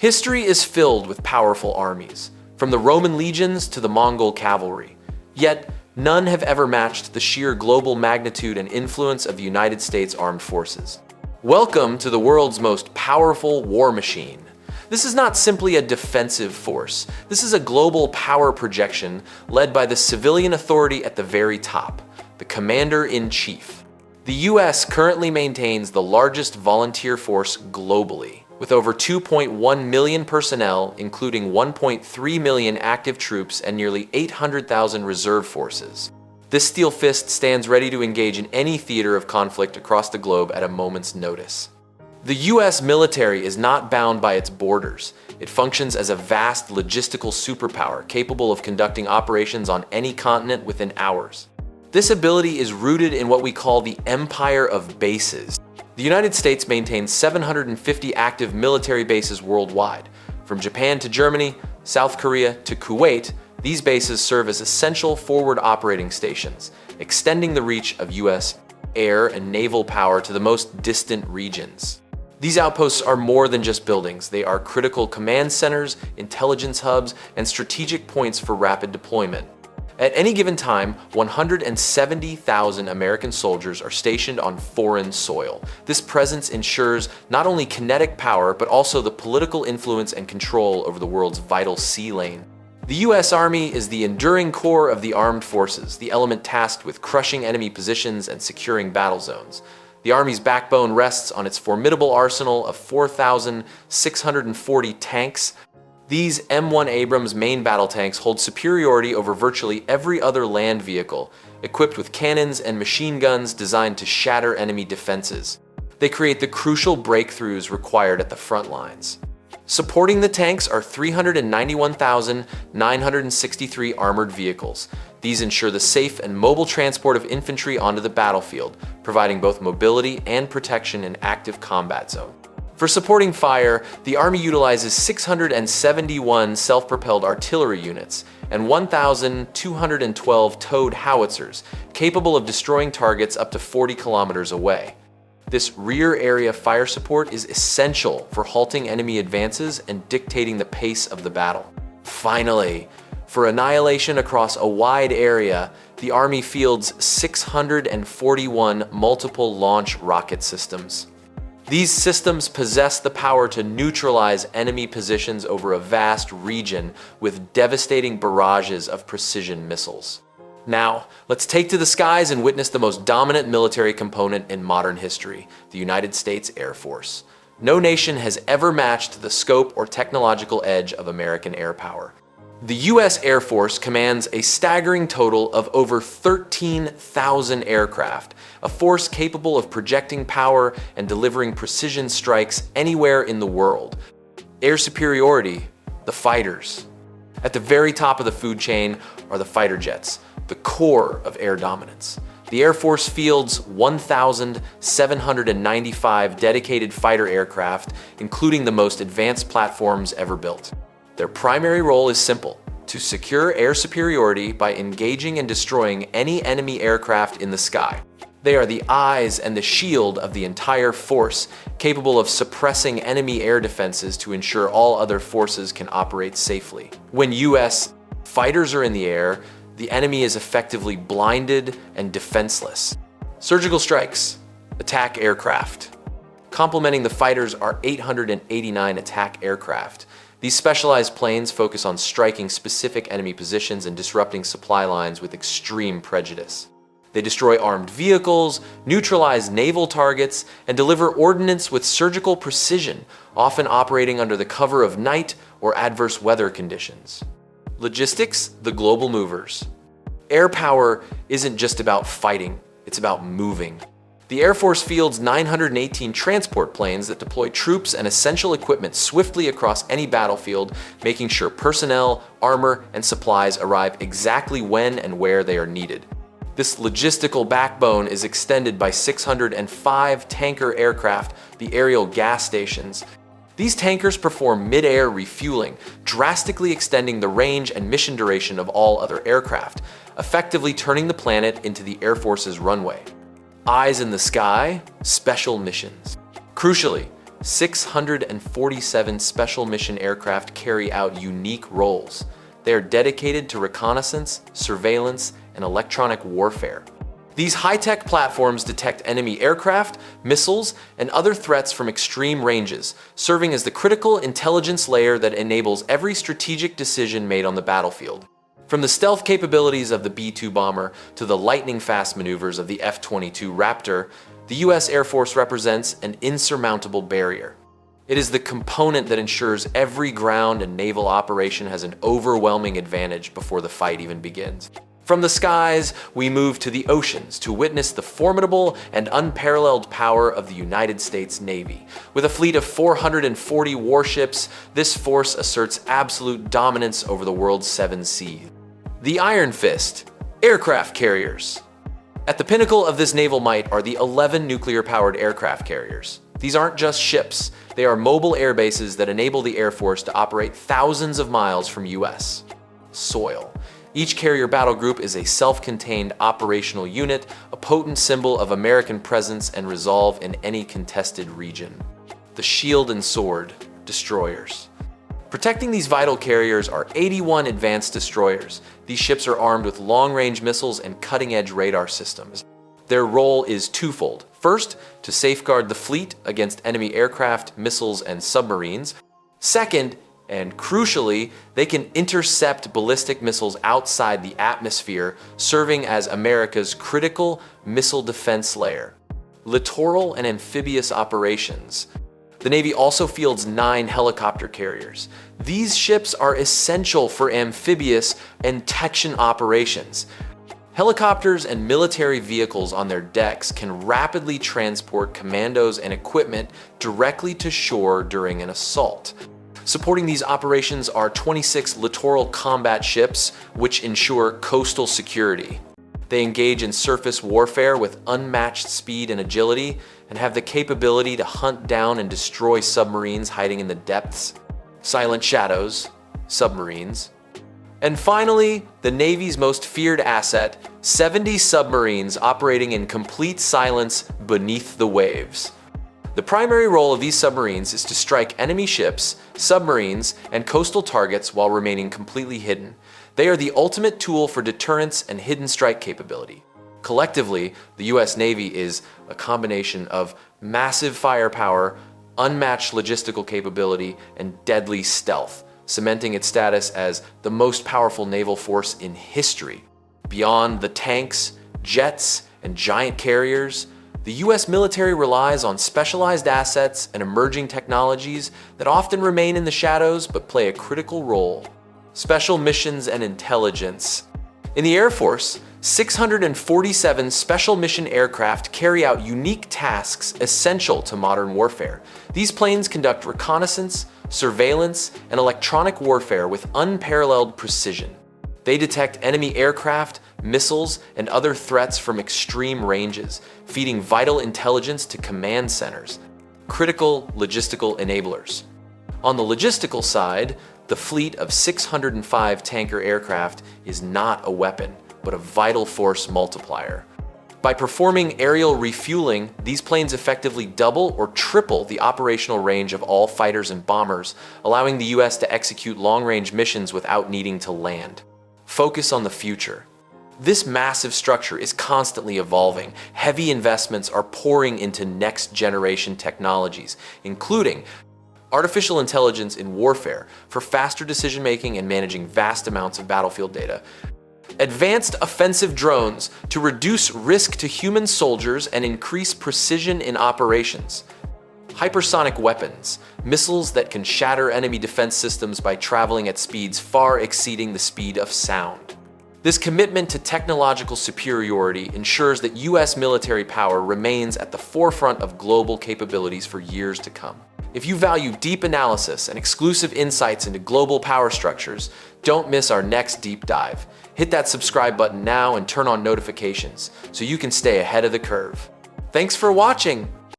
History is filled with powerful armies, from the Roman legions to the Mongol cavalry. Yet, none have ever matched the sheer global magnitude and influence of the United States Armed Forces. Welcome to the world's most powerful war machine. This is not simply a defensive force. This is a global power projection led by the civilian authority at the very top, the Commander-in-Chief. The US currently maintains the largest volunteer force globally, with over 2.1 million personnel, including 1.3 million active troops and nearly 800,000 reserve forces. This steel fist stands ready to engage in any theater of conflict across the globe at a moment's notice. The US military is not bound by its borders. It functions as a vast logistical superpower capable of conducting operations on any continent within hours. This ability is rooted in what we call the Empire of Bases. The United States maintains 750 active military bases worldwide. From Japan to Germany, South Korea to Kuwait, these bases serve as essential forward operating stations, extending the reach of US air and naval power to the most distant regions. These outposts are more than just buildings. They are critical command centers, intelligence hubs, and strategic points for rapid deployment. At any given time, 170,000 American soldiers are stationed on foreign soil. This presence ensures not only kinetic power, but also the political influence and control over the world's vital sea lane. The US Army is the enduring core of the armed forces, the element tasked with crushing enemy positions and securing battle zones. The Army's backbone rests on its formidable arsenal of 4,640 tanks. These M1 Abrams main battle tanks hold superiority over virtually every other land vehicle, equipped with cannons and machine guns designed to shatter enemy defenses. They create the crucial breakthroughs required at the front lines. Supporting the tanks are 391,963 armored vehicles. These ensure the safe and mobile transport of infantry onto the battlefield, providing both mobility and protection in active combat zones. For supporting fire, the Army utilizes 671 self-propelled artillery units and 1,212 towed howitzers, capable of destroying targets up to 40 kilometers away. This rear area fire support is essential for halting enemy advances and dictating the pace of the battle. Finally, for annihilation across a wide area, the Army fields 641 multiple launch rocket systems. These systems possess the power to neutralize enemy positions over a vast region with devastating barrages of precision missiles. Now, let's take to the skies and witness the most dominant military component in modern history, the United States Air Force. No nation has ever matched the scope or technological edge of American air power. The US Air Force commands a staggering total of over 13,000 aircraft, a force capable of projecting power and delivering precision strikes anywhere in the world. Air superiority, the fighters. At the very top of the food chain are the fighter jets, the core of air dominance. The Air Force fields 1,795 dedicated fighter aircraft, including the most advanced platforms ever built. Their primary role is simple: to secure air superiority by engaging and destroying any enemy aircraft in the sky. They are the eyes and the shield of the entire force, capable of suppressing enemy air defenses to ensure all other forces can operate safely. When US fighters are in the air, the enemy is effectively blinded and defenseless. Surgical strikes, attack aircraft. Complementing the fighters are 889 attack aircraft. These specialized planes focus on striking specific enemy positions and disrupting supply lines with extreme prejudice. They destroy armed vehicles, neutralize naval targets, and deliver ordnance with surgical precision, often operating under the cover of night or adverse weather conditions. Logistics, the global movers. Air power isn't just about fighting, it's about moving. The Air Force fields 918 transport planes that deploy troops and essential equipment swiftly across any battlefield, making sure personnel, armor, and supplies arrive exactly when and where they are needed. This logistical backbone is extended by 605 tanker aircraft, the aerial gas stations. These tankers perform mid-air refueling, drastically extending the range and mission duration of all other aircraft, effectively turning the planet into the Air Force's runway. Eyes in the sky, special missions. Crucially, 647 special mission aircraft carry out unique roles. They are dedicated to reconnaissance, surveillance, and electronic warfare. These high-tech platforms detect enemy aircraft, missiles, and other threats from extreme ranges, serving as the critical intelligence layer that enables every strategic decision made on the battlefield. From the stealth capabilities of the B-2 bomber to the lightning-fast maneuvers of the F-22 Raptor, the U.S. Air Force represents an insurmountable barrier. It is the component that ensures every ground and naval operation has an overwhelming advantage before the fight even begins. From the skies, we move to the oceans to witness the formidable and unparalleled power of the United States Navy. With a fleet of 440 warships, this force asserts absolute dominance over the world's 7 seas. The Iron Fist, aircraft carriers. At the pinnacle of this naval might are the 11 nuclear-powered aircraft carriers. These aren't just ships, they are mobile air bases that enable the Air Force to operate thousands of miles from U.S. soil. Each carrier battle group is a self-contained operational unit, a potent symbol of American presence and resolve in any contested region. The Shield and Sword, destroyers. Protecting these vital carriers are 81 advanced destroyers. These ships are armed with long-range missiles and cutting-edge radar systems. Their role is twofold. First, to safeguard the fleet against enemy aircraft, missiles, and submarines. Second, and crucially, they can intercept ballistic missiles outside the atmosphere, serving as America's critical missile defense layer. Littoral and amphibious operations. The Navy also fields 9 helicopter carriers. These ships are essential for amphibious and detection operations. Helicopters and military vehicles on their decks can rapidly transport commandos and equipment directly to shore during an assault. Supporting these operations are 26 littoral combat ships, which ensure coastal security. They engage in surface warfare with unmatched speed and agility, and have the capability to hunt down and destroy submarines hiding in the depths. Silent shadows, submarines. And finally, the Navy's most feared asset, 70 submarines operating in complete silence beneath the waves. The primary role of these submarines is to strike enemy ships, submarines, and coastal targets while remaining completely hidden. They are the ultimate tool for deterrence and hidden strike capability. Collectively, the U.S. Navy is a combination of massive firepower, unmatched logistical capability, and deadly stealth, cementing its status as the most powerful naval force in history. Beyond the tanks, jets, and giant carriers, the U.S. military relies on specialized assets and emerging technologies that often remain in the shadows but play a critical role. Special missions and intelligence. In the Air Force, 647 special mission aircraft carry out unique tasks essential to modern warfare. These planes conduct reconnaissance, surveillance, and electronic warfare with unparalleled precision. They detect enemy aircraft, missiles, and other threats from extreme ranges, feeding vital intelligence to command centers, critical logistical enablers. On the logistical side, the fleet of 605 tanker aircraft is not a weapon, but a vital force multiplier. By performing aerial refueling, these planes effectively double or triple the operational range of all fighters and bombers, allowing the U.S. to execute long-range missions without needing to land. Focus on the future. This massive structure is constantly evolving. Heavy investments are pouring into next-generation technologies, including artificial intelligence in warfare for faster decision-making and managing vast amounts of battlefield data, advanced offensive drones to reduce risk to human soldiers and increase precision in operations, hypersonic weapons, missiles that can shatter enemy defense systems by traveling at speeds far exceeding the speed of sound. This commitment to technological superiority ensures that U.S. military power remains at the forefront of global capabilities for years to come. If you value deep analysis and exclusive insights into global power structures, don't miss our next deep dive. Hit that subscribe button now and turn on notifications so you can stay ahead of the curve. Thanks for watching!